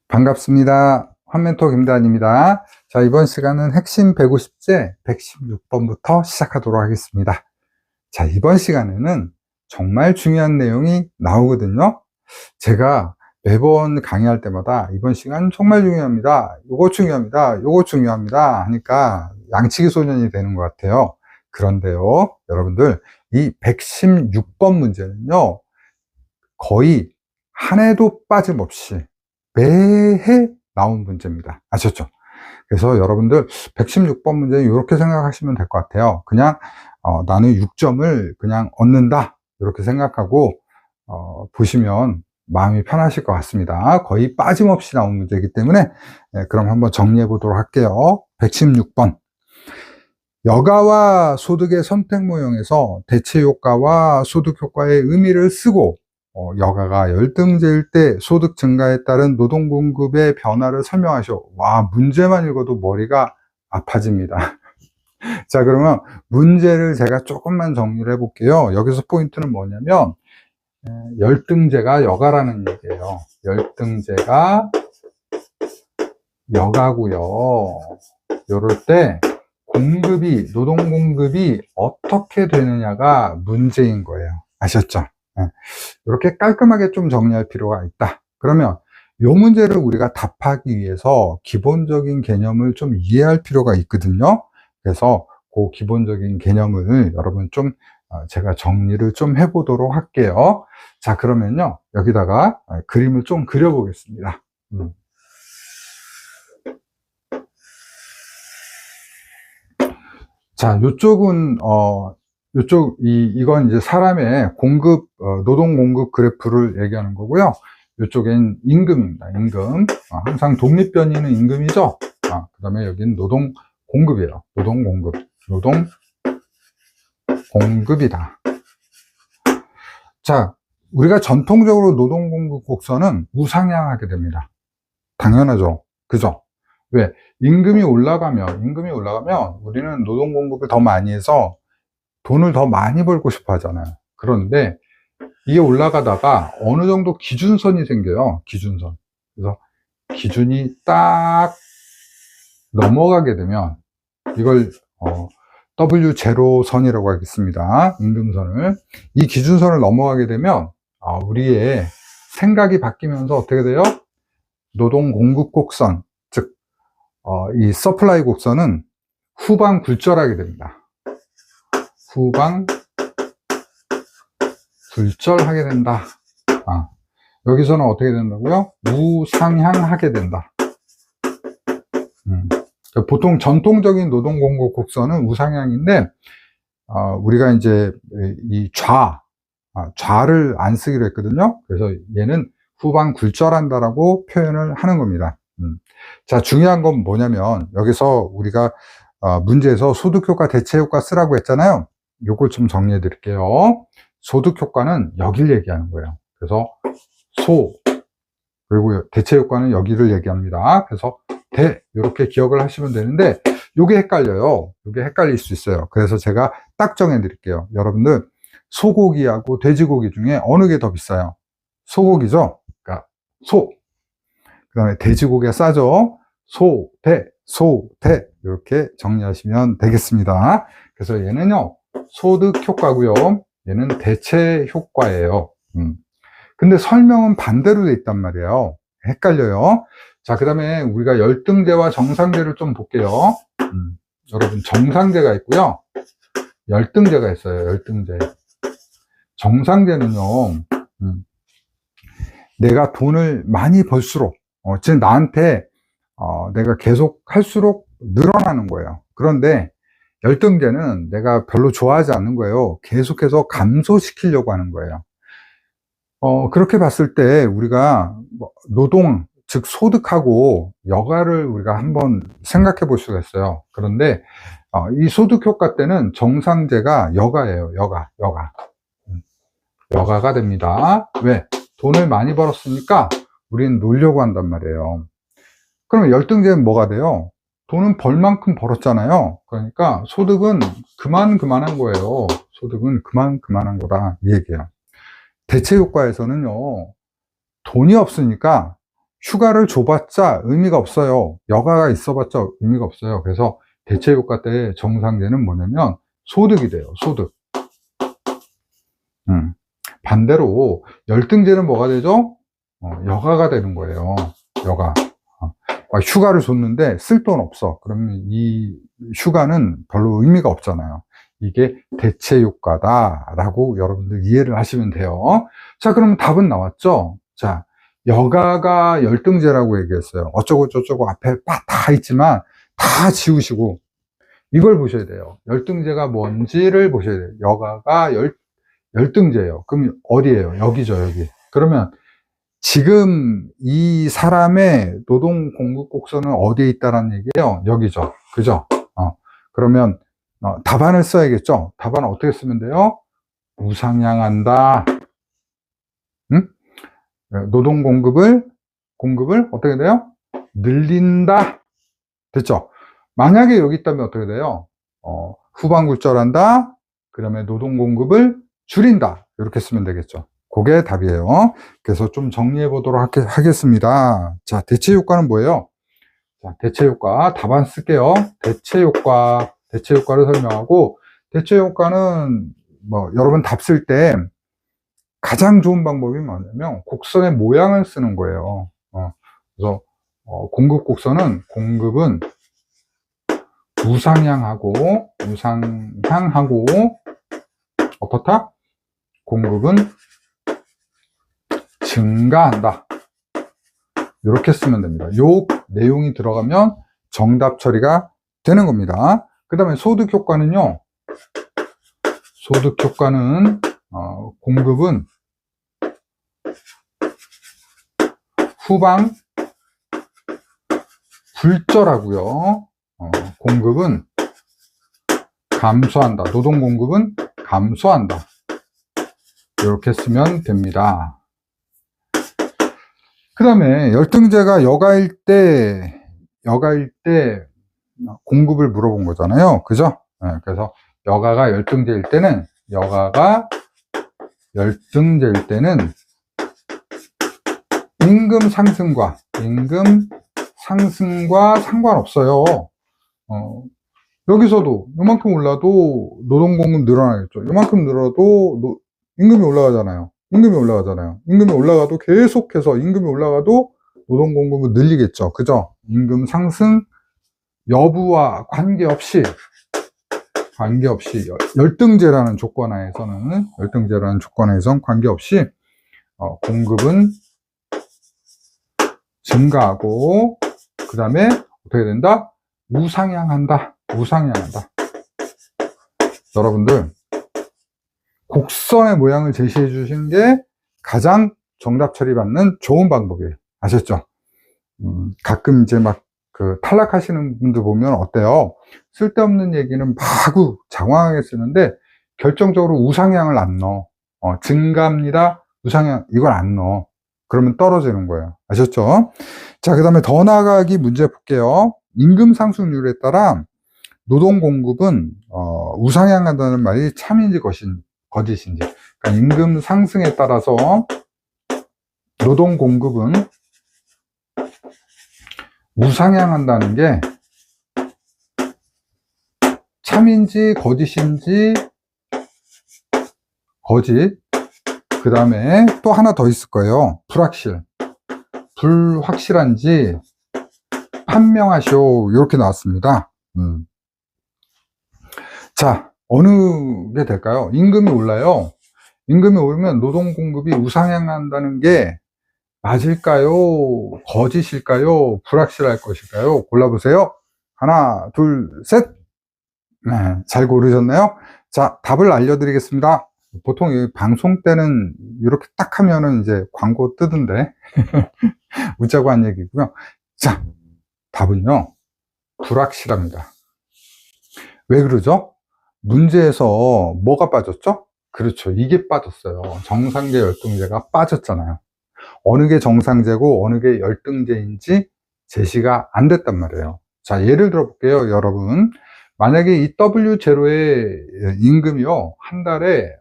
반갑습니다. 환멘토 김대한입니다. 자, 이번 시간은 핵심 150제 116번부터 시작하도록 하겠습니다. 자, 이번 시간에는 정말 중요한 내용이 나오거든요. 제가 매번 강의할 때마다 이번 시간 정말 중요합니다. 요거 중요합니다. 요거 중요합니다. 하니까 양치기 소년이 되는 것 같아요. 그런데요, 여러분들, 이 116번 문제는요, 거의 한 해도 빠짐없이 매해 나온 문제입니다. 아셨죠? 그래서 여러분들 116번 문제는 이렇게 생각하시면 될 것 같아요. 그냥 나는 6점을 그냥 얻는다, 이렇게 생각하고 보시면 마음이 편하실 것 같습니다. 거의 빠짐없이 나온 문제이기 때문에 그럼 한번 정리해 보도록 할게요. 116번, 여가와 소득의 선택 모형에서 대체 효과와 소득 효과의 의미를 쓰고 여가가 열등제일 때 소득 증가에 따른 노동 공급의 변화를 설명하시오. 와, 문제만 읽어도 머리가 아파집니다. 자, 그러면 문제를 제가 조금만 정리를 해볼게요. 여기서 포인트는 뭐냐면 열등제가 여가라는 얘기예요. 열등제가 여가고요. 이럴 때 공급이, 노동 공급이 어떻게 되느냐가 문제인 거예요. 아셨죠? 이렇게 깔끔하게 좀 정리할 필요가 있다. 그러면 이 문제를 우리가 답하기 위해서 기본적인 개념을 좀 이해할 필요가 있거든요. 그래서 그 기본적인 개념을 여러분 좀 제가 정리를 좀 해보도록 할게요. 자, 그러면요, 여기다가 그림을 좀 그려보겠습니다. 자, 요쪽은 이건 이제 사람의 공급, 노동 공급 그래프를 얘기하는 거고요. 이쪽엔 임금입니다. 임금. 항상 독립변이는 임금이죠. 그 다음에 여기는 노동 공급이에요. 노동 공급. 노동 공급이다. 자, 우리가 전통적으로 노동 공급 곡선은 우상향하게 됩니다. 당연하죠. 그죠? 왜? 임금이 올라가면 우리는 노동 공급을 더 많이 해서 돈을 더 많이 벌고 싶어 하잖아요. 그런데 이게 올라가다가 어느 정도 기준선이 생겨요. 기준선. 그래서 기준이 딱 넘어가게 되면 이걸 W0선이라고 하겠습니다. 임금선을. 이 기준선을 넘어가게 되면 우리의 생각이 바뀌면서 어떻게 돼요? 노동 공급 곡선, 즉 이 서플라이 곡선은 후방 굴절하게 됩니다. 후방 굴절하게 된다. 여기서는 어떻게 된다고요? 우상향하게 된다. 보통 전통적인 노동 공급 곡선은 우상향인데 우리가 이제 이 좌를 안 쓰기로 했거든요. 그래서 얘는 후방 굴절한다라고 표현을 하는 겁니다. 자, 중요한 건 뭐냐면 여기서 우리가 문제에서 소득효과, 대체효과 쓰라고 했잖아요. 요걸 좀 정리해 드릴게요. 소득효과는 여기를 얘기하는 거예요. 그래서 그리고 대체효과는 여기를 얘기합니다. 그래서 이렇게 기억을 하시면 되는데 요게 헷갈려요. 요게 헷갈릴 수 있어요. 그래서 제가 딱 정해 드릴게요. 여러분들, 소고기하고 돼지고기 중에 어느 게 더 비싸요? 소고기죠? 그러니까 그 다음에 돼지고기가 싸죠? 소대 이렇게 정리하시면 되겠습니다. 그래서 얘는요, 소득 효과고요, 얘는 대체 효과예요. 근데 설명은 반대로 돼 있단 말이에요. 헷갈려요. 자, 그 다음에 우리가 열등제와 정상제를 좀 볼게요. 여러분, 정상제가 있고요, 열등제가 있어요. 열등제. 정상제는요, 내가 돈을 많이 벌수록 즉 나한테 내가 계속 할수록 늘어나는 거예요. 그런데 열등제는 내가 별로 좋아하지 않는 거예요. 계속해서 감소시키려고 하는 거예요. 그렇게 봤을 때 우리가 노동, 즉 소득하고 여가를 우리가 한번 생각해 볼 수가 있어요. 그런데 이 소득 효과 때는 정상제가 여가예요. 여가가 됩니다. 왜? 돈을 많이 벌었으니까 우리는 놀려고 한단 말이에요. 그러면 열등제는 뭐가 돼요? 돈은 벌 만큼 벌었잖아요. 그러니까 소득은 그만한 거예요. 소득은 그만한 거다, 이 얘기예요. 대체 효과에서는요, 돈이 없으니까 휴가를 줘봤자 의미가 없어요. 여가가 있어봤자 의미가 없어요. 그래서 대체효과 때 정상제는 뭐냐면 소득이 돼요. 소득. 반대로 열등제는 뭐가 되죠? 여가가 되는 거예요. 여가. 휴가를 줬는데 쓸 돈 없어. 그러면 이 휴가는 별로 의미가 없잖아요. 이게 대체효과다라고 여러분들 이해를 하시면 돼요. 자, 그러면 답은 나왔죠? 자, 여가가 열등제라고 얘기했어요. 어쩌고 저쩌고 앞에 다 있지만 다 지우시고 이걸 보셔야 돼요. 열등제가 뭔지를 보셔야 돼요. 여가가 열등제예요. 그럼 어디예요? 여기죠, 여기. 그러면 지금 이 사람의 노동 공급 곡선은 어디에 있다라는 얘기예요? 여기죠. 그죠? 그러면 답안을 써야겠죠? 답안을 어떻게 쓰면 돼요? 우상향한다. 응? 노동 공급을 어떻게 돼요? 늘린다. 됐죠? 만약에 여기 있다면 어떻게 돼요? 후반굴절한다. 그 다음에 노동 공급을 줄인다. 이렇게 쓰면 되겠죠. 그게 답이에요. 그래서 좀 정리해 보도록 하겠습니다. 자, 대체효과는 뭐예요? 자, 대체효과 답안 쓸게요. 대체효과를 설명하고, 대체효과는 뭐 여러분 답 쓸 때 가장 좋은 방법이 뭐냐면 곡선의 모양을 쓰는 거예요. 그래서 공급 곡선은 공급은 우상향하고 어떻다? 공급은 증가한다. 이렇게 쓰면 됩니다. 요 내용이 들어가면 정답 처리가 되는 겁니다. 그 다음에 소득 효과는요. 소득 효과는 공급은 후방 불절하고요. 공급은 감소한다. 노동 공급은 감소한다. 이렇게 쓰면 됩니다. 그 다음에 열등제가 여가일 때 공급을 물어본 거잖아요. 그죠? 네, 그래서 여가가 열등제일 때는 임금 상승과 상관없어요. 여기서도 요만큼 올라도 노동 공급 늘어나겠죠. 요만큼 늘어도 임금이 올라가잖아요. 임금이 올라가도 계속해서 임금이 올라가도 노동 공급은 늘리겠죠. 그죠? 임금 상승 여부와 관계없이 열등제라는 조건하에서는 관계없이 공급은 증가하고 그 다음에 어떻게 된다? 우상향한다. 여러분들 곡선의 모양을 제시해 주신 게 가장 정답 처리받는 좋은 방법이에요. 아셨죠? 가끔 이제 막 탈락하시는 분들 보면 어때요? 쓸데없는 얘기는 마구 장황하게 쓰는데 결정적으로 우상향을 안 넣어. 증가합니다. 우상향 이걸 안 넣어. 그러면 떨어지는 거예요. 아셨죠? 자, 그 다음에 더 나아가기 문제 볼게요. 임금 상승률에 따라 노동 공급은 우상향한다는 말이 참인지 거짓인지. 그러니까 임금 상승에 따라서 노동 공급은 우상향한다는 게 참인지 거짓인지. 거짓. 그 다음에 또 하나 더 있을 거예요. 불확실한지 판명하시오. 이렇게 나왔습니다. 자, 어느 게 될까요? 임금이 올라요. 임금이 오르면 노동 공급이 우상향한다는 게 맞을까요? 거짓일까요? 불확실할 것일까요? 골라보세요. 하나, 둘, 셋. 네, 잘 고르셨나요? 자, 답을 알려드리겠습니다. 보통 이 방송 때는 이렇게 딱 하면은 이제 광고 뜨던데. 웃자고 한 얘기고요. 자, 답은요. 불확실합니다. 왜 그러죠? 문제에서 뭐가 빠졌죠? 그렇죠. 이게 빠졌어요. 정상제, 열등제가 빠졌잖아요. 어느 게 정상제고 어느 게 열등제인지 제시가 안 됐단 말이에요. 자, 예를 들어 볼게요, 여러분. 만약에 이 W0의 임금이요, 한 달에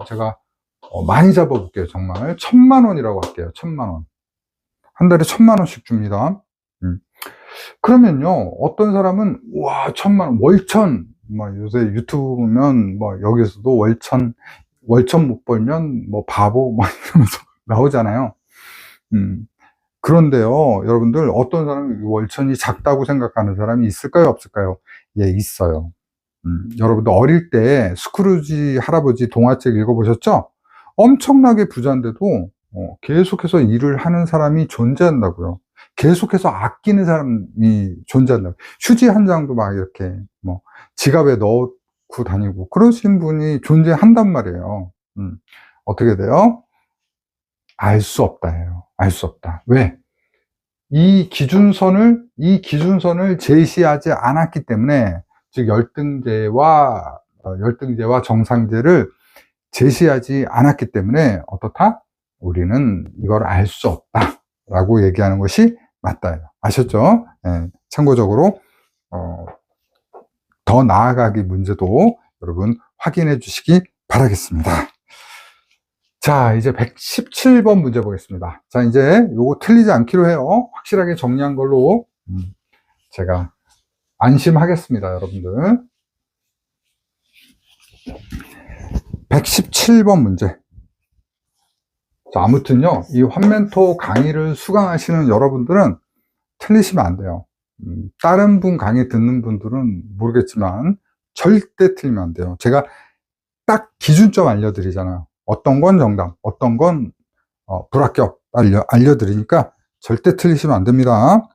제가 많이 잡아볼게요. 정말 1,000만 원이라고 할게요. 1,000만 원. 한 달에 1,000만 원씩 줍니다. 그러면요, 어떤 사람은, 와, 1,000만 원, 월천, 요새 유튜브 보면, 여기서도 월천 못 벌면, 바보, 이러면서 나오잖아요. 그런데요, 여러분들, 어떤 사람이 월천이 작다고 생각하는 사람이 있을까요, 없을까요? 예, 있어요. 여러분들 어릴 때 스크루지 할아버지 동화책 읽어보셨죠? 엄청나게 부자인데도 계속해서 일을 하는 사람이 존재한다고요. 계속해서 아끼는 사람이 존재한다고요. 휴지 한 장도 막 이렇게 지갑에 넣고 다니고 그러신 분이 존재한단 말이에요. 어떻게 돼요? 알 수 없다예요. 알 수 없다. 왜? 이 기준선을 제시하지 않았기 때문에, 즉 열등제와 정상제를 제시하지 않았기 때문에 어떻다? 우리는 이걸 알 수 없다라고 얘기하는 것이 맞다요. 아셨죠? 네, 참고적으로 더 나아가기 문제도 여러분 확인해 주시기 바라겠습니다. 자, 이제 117번 문제 보겠습니다. 자, 이제 요거 틀리지 않기로 해요. 확실하게 정리한 걸로 제가 안심하겠습니다, 여러분들. 117번 문제. 자, 아무튼요, 이 환멘토 강의를 수강하시는 여러분들은 틀리시면 안 돼요. 다른 분 강의 듣는 분들은 모르겠지만 절대 틀리면 안 돼요. 제가 딱 기준점 알려드리잖아요. 어떤 건 정답, 어떤 건 불합격 알려드리니까 절대 틀리시면 안 됩니다.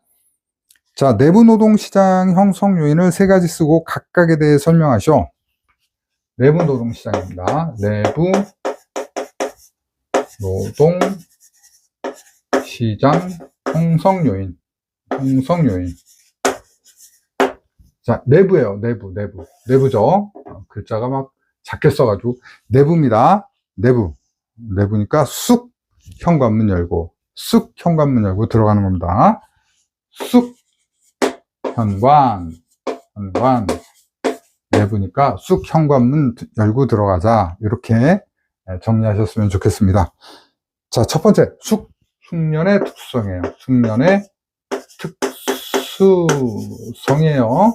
자, 내부 노동시장 형성 요인을 3가지 쓰고 각각에 대해 설명하시오. 내부 노동시장입니다. 내부 노동시장 형성 요인. 자, 내부예요. 내부죠. 글자가 막 작게 써가지고 내부입니다. 내부니까 쑥 현관문 열고 들어가는 겁니다. 쑥 현관 내부니까 쑥 현관문 열고 들어가자, 이렇게 정리하셨으면 좋겠습니다. 자, 첫 번째 숙련의 특수성이에요. 숙련의 특수성이에요.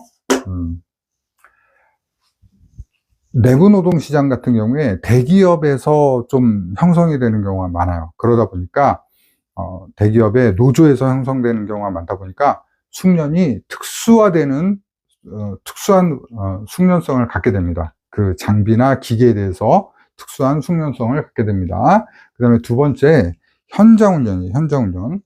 내부 노동시장 같은 경우에 대기업에서 좀 형성이 되는 경우가 많아요. 그러다 보니까 대기업의 노조에서 형성되는 경우가 많다 보니까 숙련이 특수화되는 특수한 숙련성을 갖게 됩니다. 그 장비나 기계에 대해서 특수한 숙련성을 갖게 됩니다. 그 다음에 두 번째, 현장훈련이에요. 현장훈련.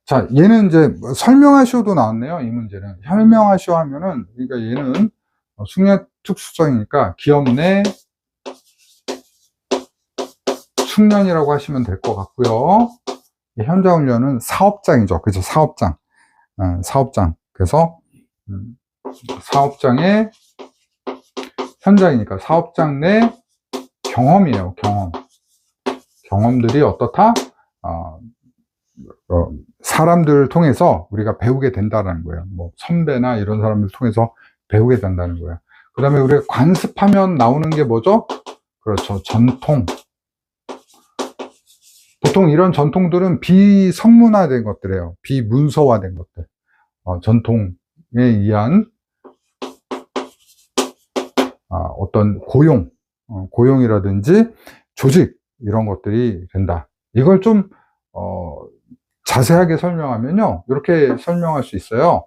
자, 얘는 이제 설명하시오도 나왔네요. 이 문제는 설명하시오 하면은, 그러니까 얘는 숙련 특수성이니까 기업 내 숙련이라고 하시면 될 것 같고요. 현장훈련은 사업장이죠. 그죠? 사업장. 그래서 사업장의 현장이니까 사업장 내 경험이에요. 경험들이 어떻다? 사람들을 통해서 우리가 배우게 된다는 거예요. 선배나 이런 사람들 통해서 배우게 된다는 거예요. 그 다음에 우리가 관습하면 나오는 게 뭐죠? 그렇죠. 전통. 보통 이런 전통들은 비성문화된 것들이에요. 비문서화된 것들. 전통에 의한 어떤 고용이라든지 조직, 이런 것들이 된다. 이걸 좀 자세하게 설명하면요, 이렇게 설명할 수 있어요.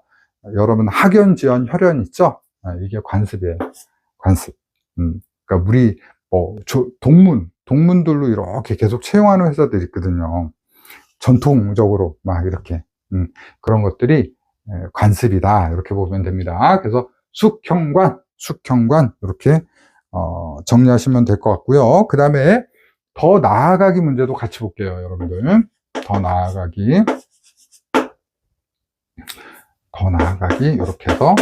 여러분 학연, 지연, 혈연 있죠? 이게 관습이에요. 관습. 그러니까 우리 동문들로 이렇게 계속 채용하는 회사들이 있거든요. 전통적으로 막 이렇게 그런 것들이 관습이다, 이렇게 보면 됩니다. 그래서 숙현관 이렇게 정리하시면 될 것 같고요. 그 다음에 더 나아가기 문제도 같이 볼게요, 여러분들. 더 나아가기 이렇게 해서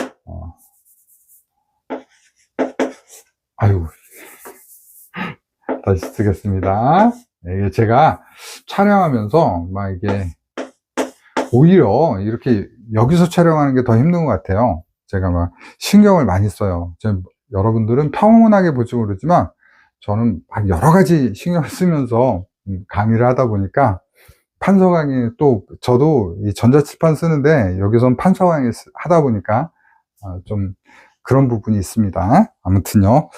다시 쓰겠습니다. 이게 제가 촬영하면서 막 이게 오히려 이렇게 여기서 촬영하는 게 더 힘든 것 같아요. 제가 막 신경을 많이 써요. 여러분들은 평온하게 볼지 모르지만 저는 막 여러 가지 신경을 쓰면서 강의를 하다 보니까 판서 강의, 또 저도 이 전자칠판 쓰는데 여기선 판서 강의 하다 보니까 좀 그런 부분이 있습니다. 아무튼요.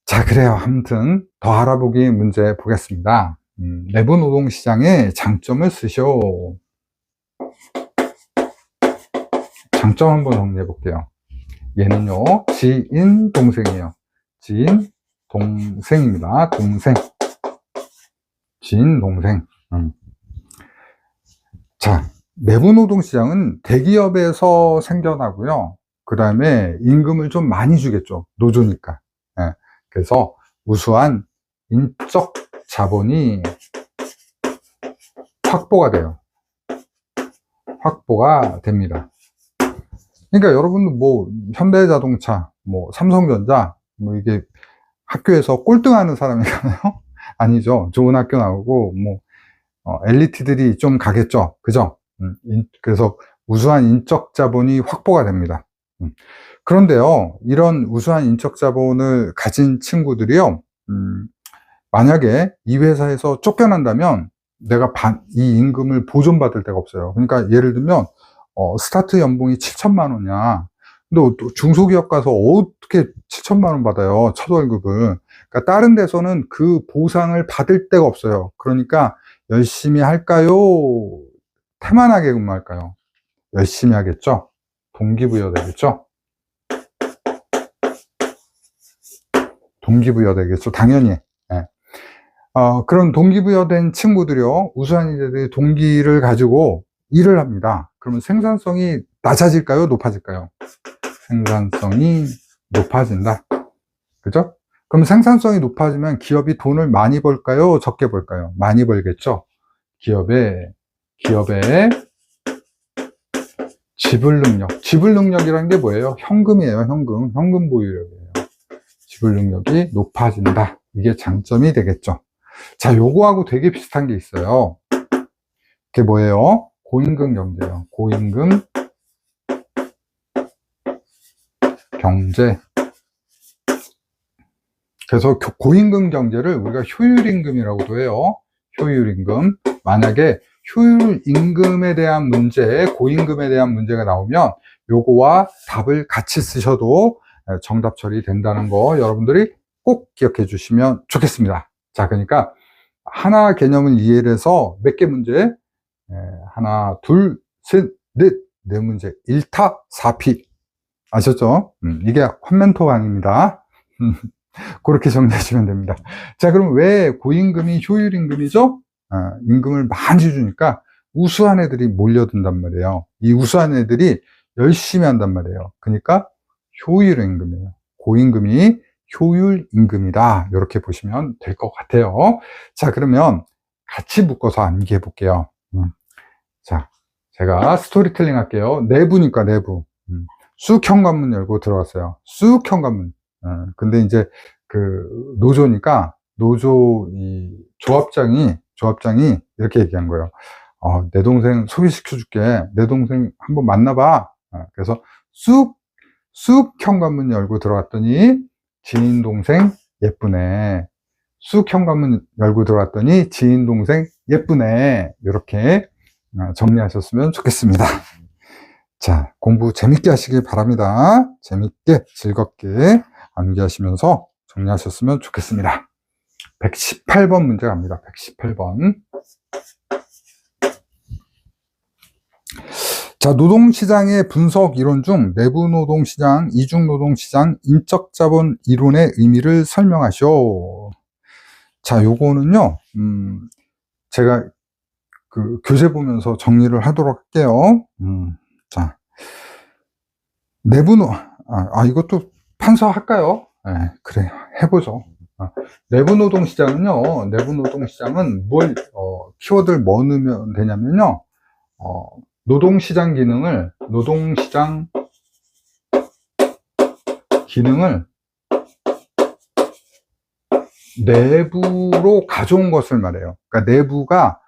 자, 그래요. 아무튼 더 알아보기 문제 보겠습니다. 내부 노동시장의 장점을 쓰쇼. 장점 한번 정리해 볼게요. 얘는요, 지인 동생이에요. 지인 동생입니다. 동생. 지인 동생. 자, 내부 노동시장은 대기업에서 생겨나고요. 그 다음에 임금을 좀 많이 주겠죠. 노조니까. 예, 그래서 우수한 인적 자본이 확보가 돼요. 확보가 됩니다. 그러니까 여러분도 뭐 현대자동차, 뭐 삼성전자, 뭐 이게 학교에서 꼴등하는 사람이잖아요. 아니죠. 좋은 학교 나오고 뭐 엘리트들이 좀 가겠죠. 그죠? 그래서 우수한 인적 자본이 확보가 됩니다. 그런데요, 이런 우수한 인적 자본을 가진 친구들이요, 만약에 이 회사에서 쫓겨난다면 내가 이 임금을 보존받을 데가 없어요. 그러니까 예를 들면 스타트 연봉이 7천만 원이야. 근데 중소기업 가서 어떻게 7천만 원 받아요? 첫 월급을. 그러니까 다른 데서는 그 보상을 받을 데가 없어요. 그러니까 열심히 할까요? 태만하게 근무할까요? 열심히 하겠죠? 동기부여 되겠죠? 동기부여 되겠죠? 당연히. 네. 그런 동기부여된 친구들이요, 우수한 이들의 동기를 가지고 일을 합니다. 그러면 생산성이 낮아질까요? 높아질까요? 생산성이 높아진다. 그죠? 그럼 생산성이 높아지면 기업이 돈을 많이 벌까요? 적게 벌까요? 많이 벌겠죠? 기업의 지불 능력. 지불 능력이라는 게 뭐예요? 현금이에요. 현금 보유력이에요. 지불 능력이 높아진다. 이게 장점이 되겠죠. 자, 요거하고 되게 비슷한 게 있어요. 그게 뭐예요? 고임금 경제예요. 고임금 경제. 그래서 고임금 경제를 우리가 효율임금이라고도 해요. 효율임금. 만약에 효율임금에 대한 문제, 고임금에 대한 문제가 나오면 요거와 답을 같이 쓰셔도 정답 처리된다는 거 여러분들이 꼭 기억해 주시면 좋겠습니다. 자, 그러니까 하나 개념을 이해를 해서 몇 개 문제? 하나, 둘, 셋, 넷, 네 문제. 1타 4피. 아셨죠? 이게 환멘토 강의입니다. 그렇게 정리하시면 됩니다. 자, 그럼 왜 고임금이 효율임금이죠? 임금을 많이 주니까 우수한 애들이 몰려든단 말이에요. 이 우수한 애들이 열심히 한단 말이에요. 그러니까 효율임금이에요. 고임금이 효율임금이다. 이렇게 보시면 될 것 같아요. 자, 그러면 같이 묶어서 암기해 볼게요. 자, 제가 스토리텔링 할게요. 내부니까 내부. 쑥 현관문 열고 들어갔어요. 쑥 현관문. 근데 이제 그 노조니까 노조 이 조합장이 이렇게 얘기한 거예요. 내 동생 소개시켜 줄게. 내 동생 한번 만나봐. 그래서 쑥 현관문 열고 들어갔더니 지인 동생 예쁘네. 쑥 현관문 열고 들어갔더니 지인 동생 예쁘네. 이렇게 정리하셨으면 좋겠습니다. 자, 공부 재밌게 하시길 바랍니다. 재밌게 즐겁게 암기하시면서 정리하셨으면 좋겠습니다. 118번 문제 갑니다. 118번. 자, 노동시장의 분석 이론 중 내부 노동시장, 이중 노동시장, 인적 자본 이론의 의미를 설명하시오. 자, 요거는요, 제가 그 교재 보면서 정리를 하도록 할게요. 자, 이것도 판서할까요? 네, 그래요. 해보죠. 내부 노동시장은요, 내부 노동시장은 키워드를 뭐 넣으면 되냐면요, 노동시장 기능을 내부로 가져온 것을 말해요. 그러니까 내부가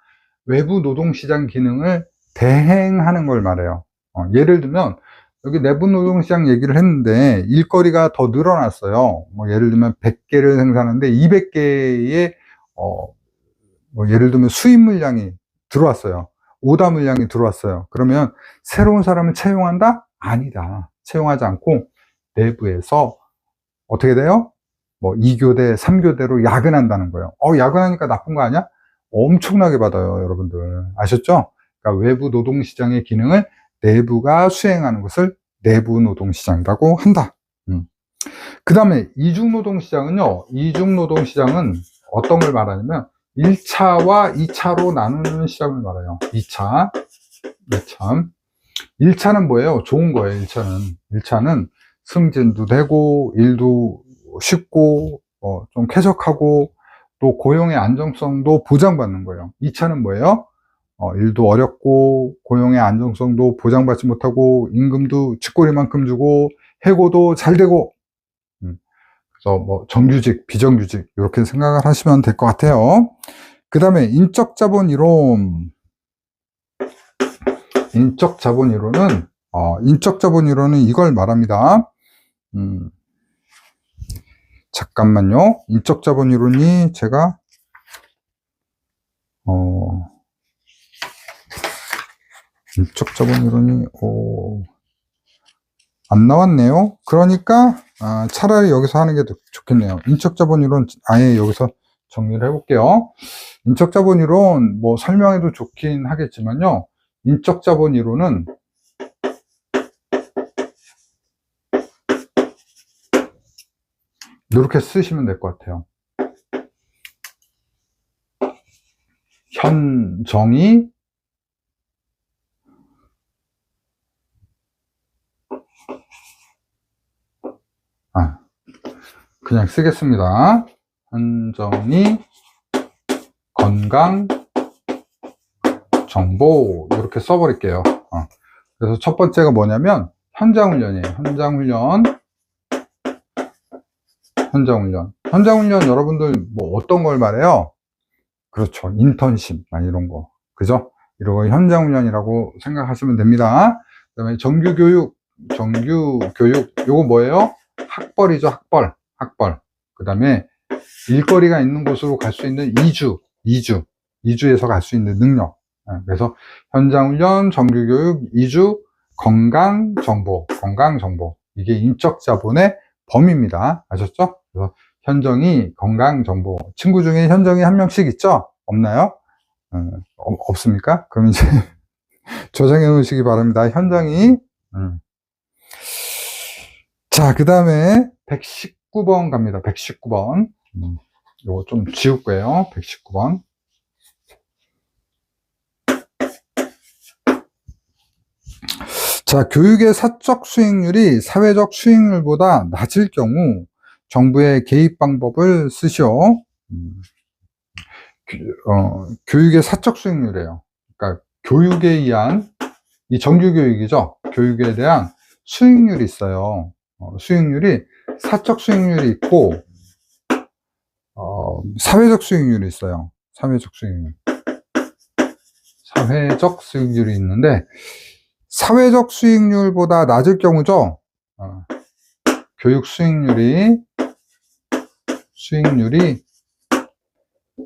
외부 노동시장 기능을 대행하는 걸 말해요. 예를 들면 여기 내부 노동시장 얘기를 했는데 일거리가 더 늘어났어요. 뭐 예를 들면 100개를 생산하는데 200개의 뭐 예를 들면 수입 물량이 들어왔어요. 오다 물량이 들어왔어요. 그러면 새로운 사람을 채용한다? 아니다. 채용하지 않고 내부에서 어떻게 돼요? 뭐 2교대, 3교대로 야근한다는 거예요. 야근하니까 나쁜 거 아니야? 엄청나게 받아요, 여러분들. 아셨죠? 그러니까 외부 노동시장의 기능을 내부가 수행하는 것을 내부 노동시장이라고 한다. 그 다음에 이중노동시장은요, 이중노동시장은 어떤 걸 말하냐면 1차와 2차로 나누는 시장을 말해요. 2차. 1차는 뭐예요? 좋은 거예요, 1차는. 1차는 승진도 되고, 일도 쉽고, 좀 쾌적하고, 또 고용의 안정성도 보장받는 거예요. 2차는 뭐예요? 일도 어렵고, 고용의 안정성도 보장받지 못하고, 임금도 쥐꼬리만큼 주고, 해고도 잘 되고, 그래서 뭐 정규직, 비정규직 이렇게 생각을 하시면 될 것 같아요. 그 다음에 인적 자본 이론. 인적 자본 이론은 이걸 말합니다. 잠깐만요. 인적 자본 이론이 제가 인적 자본 이론이 안 나왔네요. 그러니까 차라리 여기서 하는 게 더 좋겠네요. 인적 자본 이론 아예 여기서 정리를 해볼게요. 인적 자본 이론 뭐 설명해도 좋긴 하겠지만요. 인적 자본 이론은 이렇게 쓰시면 될 것 같아요. 현정이 그냥 쓰겠습니다. 현정이 건강 정보 이렇게 써버릴게요. 그래서 첫 번째가 뭐냐면 현장훈련이에요. 현장훈련 여러분들 뭐 어떤 걸 말해요? 그렇죠. 인턴십 이런 거. 그죠? 이런 거 현장훈련이라고 생각하시면 됩니다. 그 다음에 정규교육 요거 뭐예요? 학벌이죠. 학벌. 그 다음에 일거리가 있는 곳으로 갈 수 있는 이주에서 갈 수 있는 능력. 그래서 현장훈련, 정규교육, 이주, 건강정보. 이게 인적 자본의 범위입니다. 아셨죠? 그래서 현정이 건강정보. 친구 중에 현정이 한 명씩 있죠? 없나요? 없습니까? 그럼 이제 저장해 놓으시기 바랍니다. 현정이. 자, 그 다음에 119번 갑니다. 119번. 요거 좀 지울 거예요. 119번. 자, 교육의 사적 수익률이 사회적 수익률보다 낮을 경우 정부의 개입 방법을 쓰시오. 교육의 사적 수익률이에요. 그러니까 교육에 의한 이 정규교육이죠. 교육에 대한 수익률이 있어요. 수익률이 사적 수익률이 있고 사회적 수익률이 있어요. 사회적 수익률이 있는데 사회적 수익률보다 낮을 경우죠. 교육 수익률이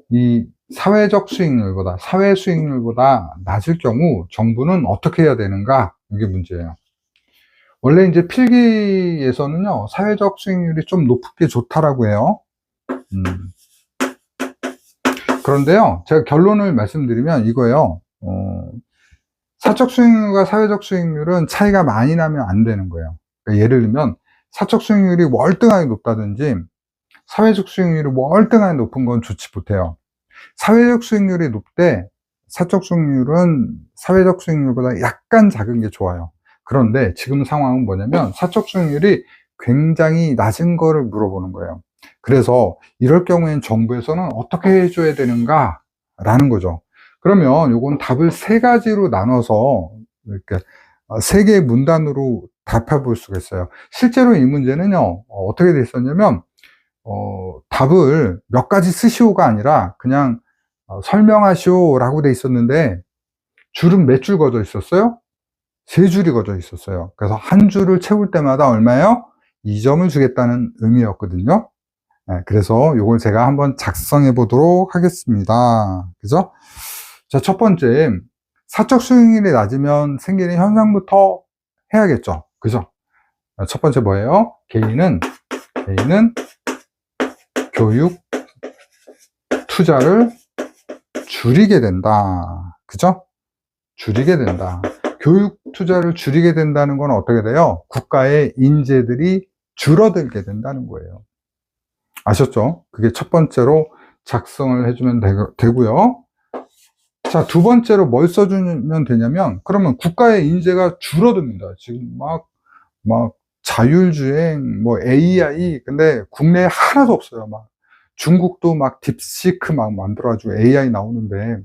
이 사회적 수익률보다 사회 수익률보다 낮을 경우 정부는 어떻게 해야 되는가? 이게 문제예요. 원래 이제 필기에서는요, 사회적 수익률이 좀 높은 게 좋다라고 해요. 그런데요, 제가 결론을 말씀드리면 이거예요. 사적 수익률과 사회적 수익률은 차이가 많이 나면 안 되는 거예요. 그러니까 예를 들면, 사적 수익률이 월등하게 높다든지, 사회적 수익률이 월등하게 높은 건 좋지 못해요. 사회적 수익률이 높되, 사적 수익률은 사회적 수익률보다 약간 작은 게 좋아요. 그런데 지금 상황은 뭐냐면 사적 수익률이 굉장히 낮은 거를 물어보는 거예요. 그래서 이럴 경우엔 정부에서는 어떻게 해줘야 되는가 라는 거죠. 그러면 요건 답을 세 가지로 나눠서 이렇게 세 개의 문단으로 답해 볼 수가 있어요. 실제로 이 문제는요, 어떻게 돼 있었냐면 답을 몇 가지 쓰시오가 아니라 그냥 설명하시오 라고 돼 있었는데 줄은 몇 줄 거져 있었어요? 3줄이 거져 있었어요. 그래서 한 줄을 채울 때마다 얼마예요? 2점을 주겠다는 의미였거든요. 네, 그래서 이걸 제가 한번 작성해 보도록 하겠습니다. 그죠? 자, 첫 번째, 사적 수익률이 낮으면 생기는 현상부터 해야겠죠. 그죠? 첫 번째 뭐예요? 개인은 교육 투자를 줄이게 된다. 그죠? 줄이게 된다. 교육 투자를 줄이게 된다는 건 어떻게 돼요? 국가의 인재들이 줄어들게 된다는 거예요. 아셨죠? 그게 첫 번째로 작성을 해주면 되고요. 자, 두 번째로 뭘 써주면 되냐면, 그러면 국가의 인재가 줄어듭니다. 지금 막 자율주행, 뭐 AI, 근데 국내에 하나도 없어요. 막 중국도 막 딥시크 막 만들어가지고 AI 나오는데,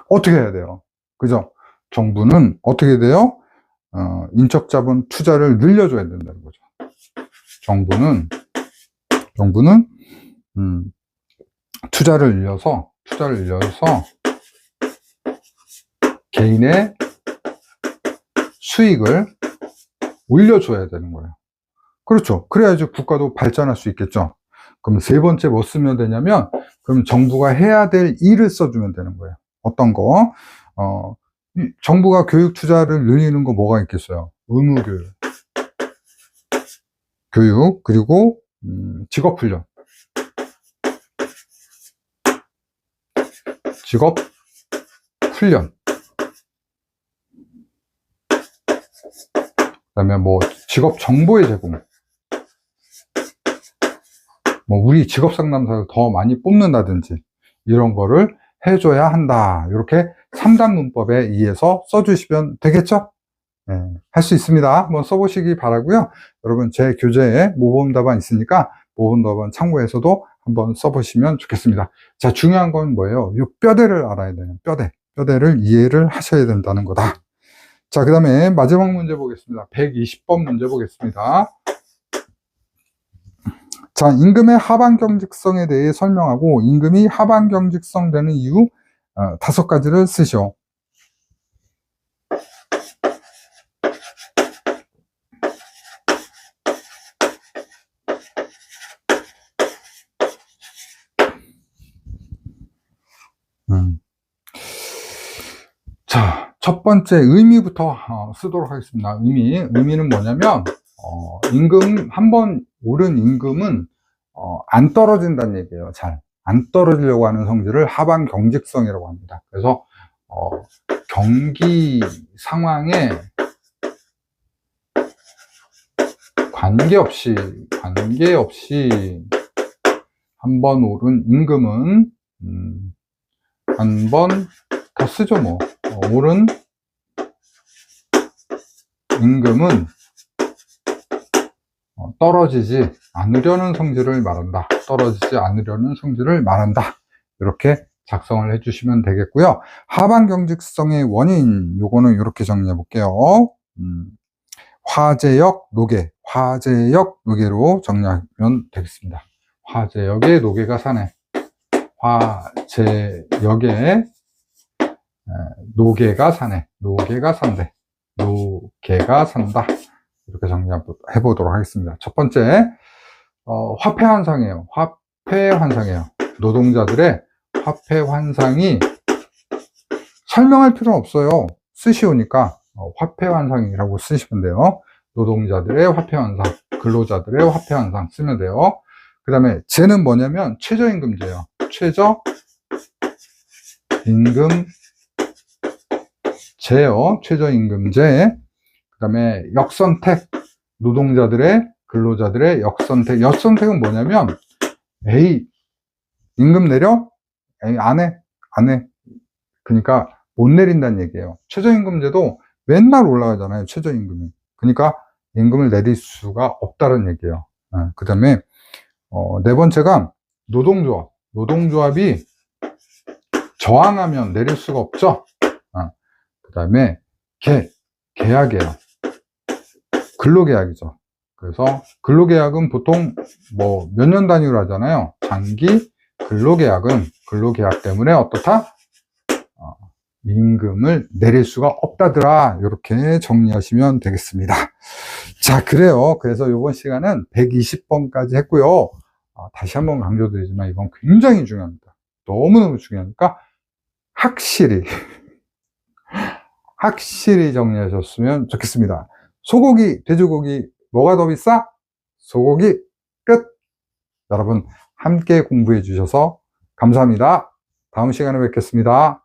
어떻게 해야 돼요? 그죠? 정부는 어떻게 돼요? 인적 자본 투자를 늘려줘야 된다는 거죠. 정부는 투자를 늘려서 개인의 수익을 올려줘야 되는 거예요. 그렇죠. 그래야지 국가도 발전할 수 있겠죠. 그럼 세 번째 뭐 쓰면 되냐면, 그럼 정부가 해야 될 일을 써주면 되는 거예요. 어떤 거? 정부가 교육 투자를 늘리는 거 뭐가 있겠어요? 의무교육, 그리고 직업훈련. 그다음에 뭐 직업 정보의 제공. 뭐 우리 직업 상담사를 더 많이 뽑는다든지 이런 거를 해줘야 한다. 이렇게 3단 문법에 의해서 써주시면 되겠죠? 네, 할 수 있습니다. 한번 써보시기 바라고요. 여러분 제 교재에 모범 답안 있으니까 모범 답안 참고해서도 한번 써보시면 좋겠습니다. 자, 중요한 건 뭐예요? 이 뼈대를 알아야 돼요. 뼈대를 이해를 하셔야 된다는 거다. 자, 그 다음에 마지막 문제 보겠습니다. 120번 문제 보겠습니다. 자, 임금의 하반 경직성에 대해 설명하고 임금이 하반 경직성 되는 이유 5가지를 쓰시오. 자, 첫 번째 의미부터 쓰도록 하겠습니다. 의미는 뭐냐면 임금 한번 오른 임금은 안 떨어진다는 얘기예요. 잘 안 떨어지려고 하는 성질을 하반 경직성이라고 합니다. 그래서 경기 상황에 관계없이 한 번 오른 임금은 한 번 더 쓰죠. 뭐 오른 임금은 떨어지지 않으려는 성질을 말한다. 이렇게 작성을 해주시면 되겠고요. 하반 경직성의 원인, 요거는 이렇게 정리해 볼게요. 화재역 노계로 정리하면 되겠습니다. 화재역에 노계가 사네. 화재역에 노계가 산대. 이렇게 정리해 보도록 하겠습니다. 첫 번째, 화폐 환상이에요. 노동자들의 화폐 환상이 설명할 필요는 없어요. 쓰시오니까 화폐 환상이라고 쓰시면 돼요. 노동자들의 화폐 환상, 근로자들의 화폐 환상 쓰면 돼요. 그 다음에 쟤는 뭐냐면 최저임금제예요. 최저임금제. 그 다음에 역선택, 노동자들의, 근로자들의 역선택. 역선택은 뭐냐면, 임금 내려? 안 해. 그러니까 못 내린다는 얘기예요. 최저임금제도 맨날 올라가잖아요, 최저임금이. 그러니까 임금을 내릴 수가 없다는 얘기예요. 그 다음에, 네 번째가 노동조합이 저항하면 내릴 수가 없죠. 그 다음에 계약이에요. 근로계약이죠. 그래서 근로계약은 보통 뭐 몇 년 단위로 하잖아요. 장기 근로계약 때문에 어떻다? 임금을 내릴 수가 없다더라. 이렇게 정리하시면 되겠습니다. 자, 그래요. 그래서 이번 시간은 120번까지 했고요. 다시 한번 강조드리지만 이건 굉장히 중요합니다. 너무너무 중요하니까 확실히 정리하셨으면 좋겠습니다. 소고기, 돼지고기 뭐가 더 비싸? 소고기. 끝. 여러분 함께 공부해 주셔서 감사합니다. 다음 시간에 뵙겠습니다.